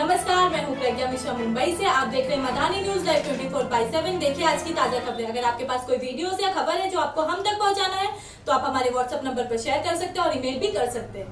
नमस्कार, मैं हूँ प्रज्ञा मिश्रा मुंबई से। आप देख रहे हैं मधानी न्यूज लाइव 24/7। देखिए आज की ताजा खबरें। अगर आपके पास कोई वीडियोस या खबर है जो आपको हम तक पहुँचाना है तो आप हमारे व्हाट्सएप नंबर पर शेयर कर सकते हैं और ईमेल भी कर सकते हैं।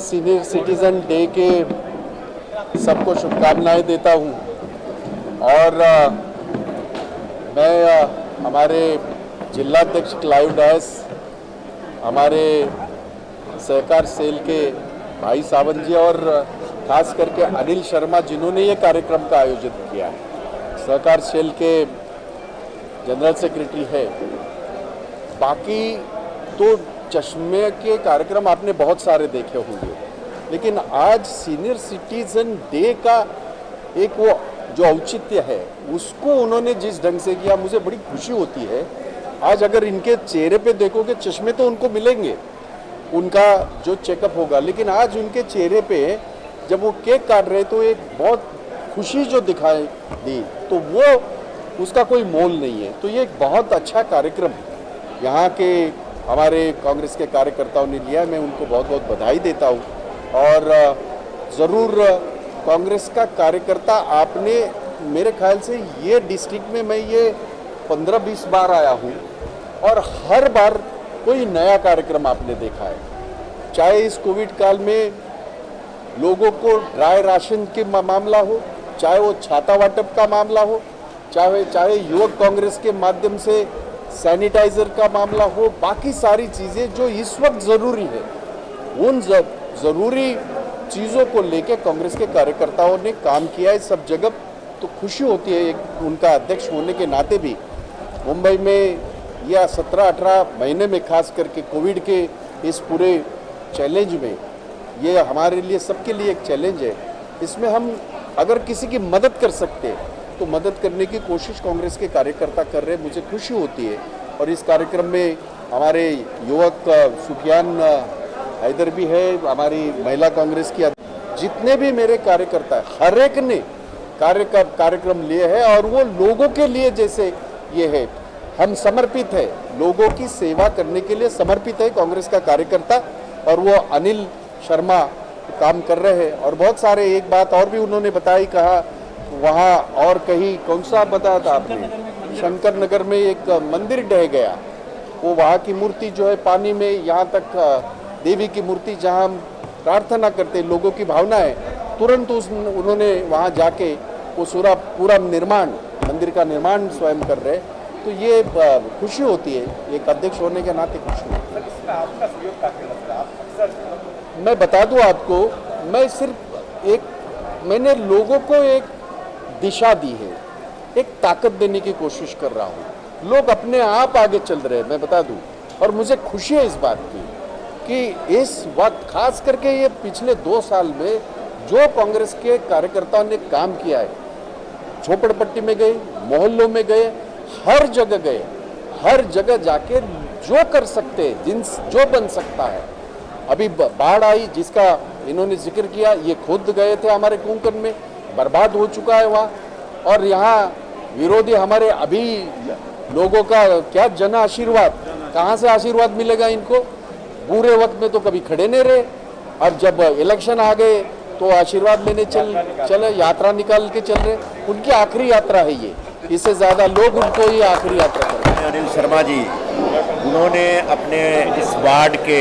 सीनियर सिटीजन डे के सबको शुभकामनाएं देता हूं और मैं हमारे जिलाध्यक्ष क्लाइव डायस, हमारे सहकार सेल के भाई सावंत जी और खास करके अनिल शर्मा जिन्होंने ये कार्यक्रम का आयोजन किया है, सहकार सेल के जनरल सेक्रेटरी है। बाकी तो चश्मे के कार्यक्रम आपने बहुत सारे देखे होंगे, लेकिन आज सीनियर सिटीजन डे का एक वो जो औचित्य है उसको उन्होंने जिस ढंग से किया, मुझे बड़ी खुशी होती है। आज अगर इनके चेहरे पे देखोगे, चश्मे तो उनको मिलेंगे, उनका जो चेकअप होगा, लेकिन आज उनके चेहरे पे जब वो केक काट रहे तो एक बहुत खुशी जो दिखाई दी, तो वो उसका कोई मोल नहीं है। तो ये एक बहुत अच्छा कार्यक्रम यहाँ के हमारे कांग्रेस के कार्यकर्ताओं ने लिया है, मैं उनको बहुत बहुत बधाई देता हूँ। और ज़रूर कांग्रेस का कार्यकर्ता आपने, मेरे ख्याल से ये डिस्ट्रिक्ट में मैं ये 15-20 बार आया हूँ और हर बार कोई नया कार्यक्रम आपने देखा है। चाहे इस कोविड काल में लोगों को ड्राई राशन के मामला हो, चाहे वो छाता वाटप का मामला हो, चाहे युवक कांग्रेस के माध्यम से सैनिटाइजर का मामला हो, बाकी सारी चीज़ें जो इस वक्त ज़रूरी है, उन ज़रूरी चीज़ों को लेके कांग्रेस के कार्यकर्ताओं ने काम किया है सब जगह। तो खुशी होती है एक उनका अध्यक्ष होने के नाते भी। मुंबई में या 17-18 महीने में खास करके कोविड के इस पूरे चैलेंज में, ये हमारे लिए सबके लिए एक चैलेंज है। इसमें हम अगर किसी की मदद कर सकते हैं तो मदद करने की कोशिश कांग्रेस के कार्यकर्ता कर रहे हैं, मुझे खुशी होती है। और इस कार्यक्रम में हमारे युवक सुफियान हैदर भी है, हमारी महिला कांग्रेस की, जितने भी मेरे कार्यकर्ता है हर एक ने कार्यक्रम लिए है और वो लोगों के लिए जैसे ये है, हम समर्पित है, लोगों की सेवा करने के लिए समर्पित है कांग्रेस का कार्यकर्ता। और वो अनिल शर्मा काम कर रहे हैं। और बहुत सारे, एक बात और भी उन्होंने बताई, कहा वहाँ और कहीं, कौन सा बताया था आपने, शंकर नगर में एक मंदिर ढह गया, वो वहाँ की मूर्ति जो है पानी में, यहाँ तक देवी की मूर्ति जहाँ हम प्रार्थना करते हैं, लोगों की भावना है, तुरंत उन्होंने वहाँ जाके वो पूरा निर्माण, मंदिर का निर्माण स्वयं कर रहे। तो ये खुशी होती है, एक अध्यक्ष होने के नाते खुशी होती है। मैं बता दूं आपको, मैं सिर्फ मैंने लोगों को एक दिशा दी है, एक ताकत देने की कोशिश कर रहा हूँ। लोग अपने आप आगे चल रहे हैं, मैं बता दूं। और मुझे खुशी है इस बात की कि इस वक्त खास करके ये पिछले 2 साल में जो कांग्रेस के कार्यकर्ताओं ने काम किया है, झोपड़पट्टी में गए, मोहल्लों में गए, हर जगह गए, हर जगह जाके जो कर सकते, जो बन सकता है। अभी बाढ़ आई जिसका इन्होंने जिक्र किया, ये खुद गए थे हमारे कोंकण में, बर्बाद हो चुका है वहाँ। और यहाँ विरोधी हमारे अभी लोगों का क्या जन आशीर्वाद, कहाँ से आशीर्वाद मिलेगा इनको? बुरे वक्त में तो कभी खड़े नहीं रहे, और जब इलेक्शन आ गए तो आशीर्वाद लेने चले, यात्रा निकाल के चल रहे। उनकी आखिरी यात्रा है ये, इससे ज़्यादा लोग उनको ये आखिरी यात्रा कर रहे हैं। अनिल शर्मा जी, उन्होंने अपने इस वार्ड के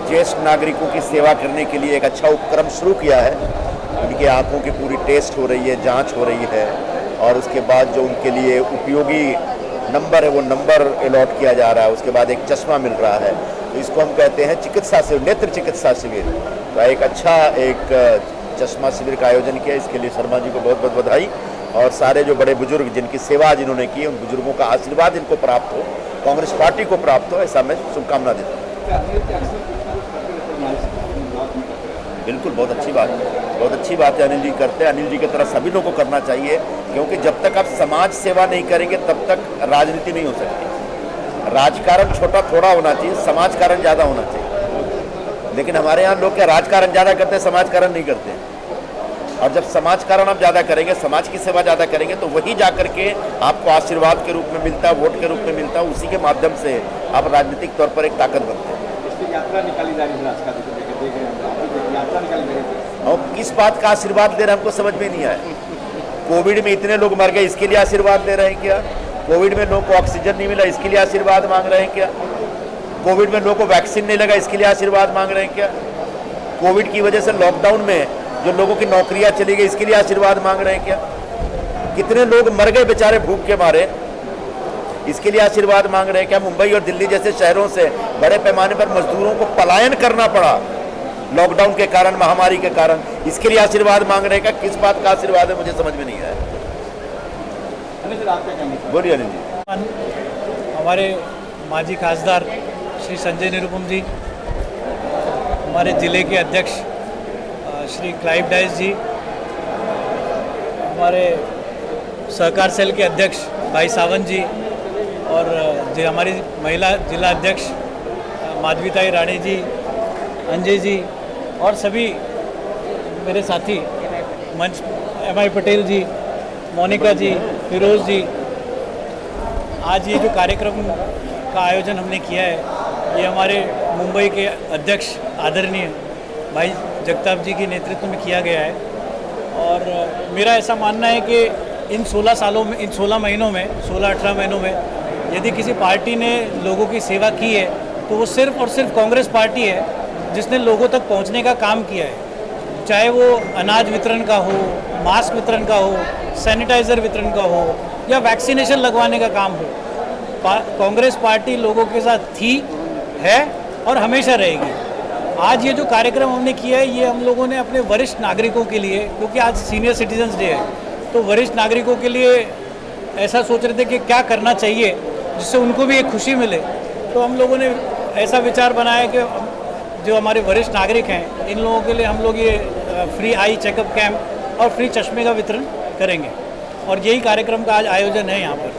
ज्येष्ठ नागरिकों की सेवा करने के लिए एक अच्छा उपक्रम शुरू किया है। उनकी आंखों की पूरी टेस्ट हो रही है, जांच हो रही है, और उसके बाद जो उनके लिए उपयोगी नंबर है वो नंबर अलॉट किया जा रहा है। उसके बाद एक चश्मा मिल रहा है, तो इसको हम कहते हैं चिकित्सा शिविर, नेत्र चिकित्सा शिविर। तो एक अच्छा चश्मा शिविर का आयोजन किया, इसके लिए शर्मा जी को बहुत बहुत बधाई। और सारे जो बड़े बुजुर्ग जिनकी सेवा जिन्होंने की, उन बुजुर्गों का आशीर्वाद इनको प्राप्त हो, कांग्रेस पार्टी को प्राप्त हो, ऐसा मैं शुभकामना देता हूँ। बिल्कुल, बहुत अच्छी बात है, बहुत अच्छी बात है अनिल जी करते हैं। अनिल जी की तरह सभी लोगों को करना चाहिए, क्योंकि जब तक आप समाज सेवा नहीं करेंगे तब तक राजनीति नहीं हो सकती। राजकारण छोटा थोड़ा होना चाहिए, समाजकारण ज़्यादा होना चाहिए। लेकिन हमारे यहाँ लोग क्या राजकारण ज़्यादा करते हैं, समाजकारण नहीं करते। और जब समाजकारण आप ज़्यादा करेंगे, समाज की सेवा ज़्यादा करेंगे, तो वही जा करके आपको आशीर्वाद के रूप में मिलता है, वोट के रूप में मिलता है। उसी के माध्यम से आप राजनीतिक तौर पर एक ताकत बनते हैं। यात्रा निकाली जा रही है, यात्रा निकाली जा रही है, और किस बात का आशीर्वाद दे रहे हैं हमको समझ में नहीं आया। कोविड में इतने लोग मर गए, इसके लिए आशीर्वाद दे रहे हैं क्या? कोविड में लोगों को ऑक्सीजन नहीं मिला, इसके लिए आशीर्वाद मांग रहे हैं क्या? कोविड में लोगों को वैक्सीन नहीं लगा, इसके लिए आशीर्वाद मांग रहे हैं क्या? कोविड की वजह से लॉकडाउन में जो लोगों की नौकरियां चली गई, इसके लिए आशीर्वाद मांग रहे हैं क्या? कितने लोग मर गए बेचारे भूख के मारे, इसके लिए आशीर्वाद मांग रहे हैं क्या? मुंबई और दिल्ली जैसे शहरों से बड़े पैमाने पर मजदूरों को पलायन करना पड़ा लॉकडाउन के कारण, महामारी के कारण, इसके लिए आशीर्वाद मांग रहे हैं क्या? किस बात का आशीर्वाद है, मुझे समझ में नहीं आया। बोलिए अनिल जी। हमारे माजी खासदार श्री संजय निरुपम जी, हमारे ज़िले के अध्यक्ष श्री क्लाइव डाइस जी, हमारे सहकार सेल के अध्यक्ष भाई सावंत जी, और जो हमारी महिला जिला अध्यक्ष माधवीताई राणी जी, अंजय जी, और सभी मेरे साथी मंच MI पटेल जी, मोनिका जी, फिरोज जी, आज ये जो कार्यक्रम का आयोजन हमने किया है, ये हमारे मुंबई के अध्यक्ष आदरणीय भाई जगताप जी के नेतृत्व में किया गया है। और मेरा ऐसा मानना है कि इन 16 सालों में, इन 16 महीनों में, 16-18 महीनों में यदि किसी पार्टी ने लोगों की सेवा की है तो वो सिर्फ और सिर्फ कांग्रेस पार्टी है जिसने लोगों तक पहुंचने का काम किया है। चाहे वो अनाज वितरण का हो, मास्क वितरण का हो, सैनिटाइज़र वितरण का हो, या वैक्सीनेशन लगवाने का काम हो, कांग्रेस पार्टी लोगों के साथ थी, है और हमेशा रहेगी। आज ये जो कार्यक्रम हमने किया है, ये हम लोगों ने अपने वरिष्ठ नागरिकों के लिए, क्योंकि आज सीनियर सिटीजन्स डे है, तो वरिष्ठ नागरिकों के लिए ऐसा सोच रहे थे कि क्या करना चाहिए जिससे उनको भी एक खुशी मिले। तो हम लोगों ने ऐसा विचार बनाया कि जो हमारे वरिष्ठ नागरिक हैं, इन लोगों के लिए हम लोग ये फ्री आई चेकअप कैंप और फ्री चश्मे का वितरण करेंगे, और यही कार्यक्रम का आज आयोजन है यहाँ पर।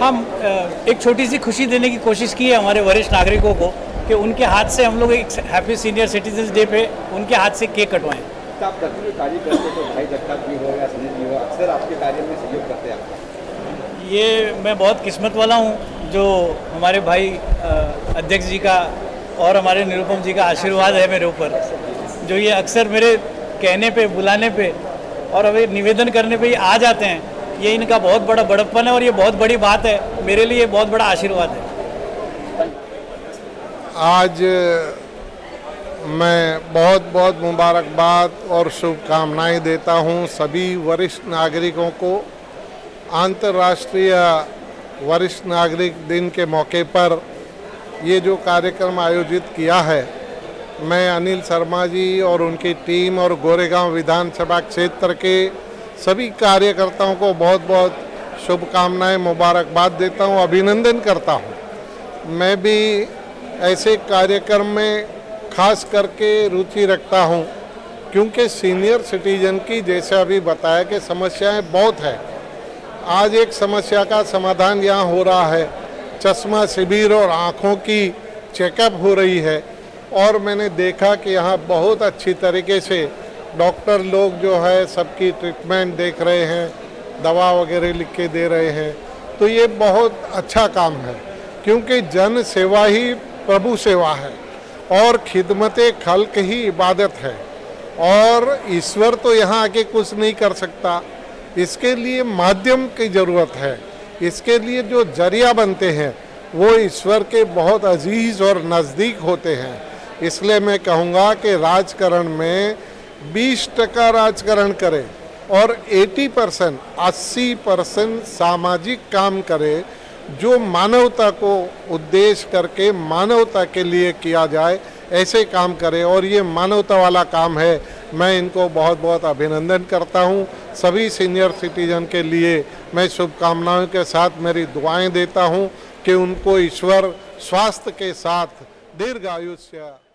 हम एक छोटी सी खुशी देने की कोशिश की है हमारे वरिष्ठ नागरिकों को कि उनके हाथ से हम लोग एक हैप्पी सीनियर सिटीजन्स डे पे उनके हाथ से केक कटवाएं। आप करते हुए कार्य करते तो भाई जगताप जी हो या संजय जी हो, अक्सर आपके कार्य में सहयोग करते हैं आपका। ये मैं बहुत किस्मत वाला हूँ जो हमारे भाई अध्यक्ष जी का और हमारे निरुपम जी का आशीर्वाद है मेरे ऊपर, जो ये अक्सर मेरे कहने पे, बुलाने पे और हमें निवेदन करने पे ही आ जाते हैं। ये इनका बहुत बड़ा बड़प्पन है और ये बहुत बड़ी बात है, मेरे लिए बहुत बड़ा आशीर्वाद है। आज मैं बहुत बहुत मुबारकबाद और शुभकामनाएं देता हूं सभी वरिष्ठ नागरिकों को। अंतर्राष्ट्रीय वरिष्ठ नागरिक दिन के मौके पर ये जो कार्यक्रम आयोजित किया है, मैं अनिल शर्मा जी और उनकी टीम और गोरेगांव विधानसभा क्षेत्र के सभी कार्यकर्ताओं को बहुत बहुत शुभकामनाएं, मुबारकबाद देता हूं, अभिनंदन करता हूं। मैं भी ऐसे कार्यक्रम में खास करके रुचि रखता हूं क्योंकि सीनियर सिटीजन की, जैसे अभी बताया कि समस्याएं बहुत है। आज एक समस्या का समाधान यहाँ हो रहा है, चश्मा शिविर और आँखों की चेकअप हो रही है, और मैंने देखा कि यहाँ बहुत अच्छी तरीके से डॉक्टर लोग जो है सबकी ट्रीटमेंट देख रहे हैं, दवा वगैरह लिख के दे रहे हैं। तो ये बहुत अच्छा काम है क्योंकि जन सेवा ही प्रभु सेवा है और खिदमते खल्क ही इबादत है, और ईश्वर तो यहाँ आके कुछ नहीं कर सकता। इसके लिए माध्यम की ज़रूरत है, इसके लिए जो जरिया बनते हैं वो ईश्वर के बहुत अजीज़ और नज़दीक होते हैं। इसलिए मैं कहूँगा कि राजकारण में 20% राजकारण करे और 80% सामाजिक काम करे, जो मानवता को उद्देश्य करके मानवता के लिए किया जाए, ऐसे काम करे, और ये मानवता वाला काम है। मैं इनको बहुत बहुत अभिनंदन करता हूँ। सभी सीनियर सिटीजन के लिए मैं शुभकामनाओं के साथ मेरी दुआएं देता हूँ कि उनको ईश्वर स्वास्थ्य के साथ दीर्घायुष्य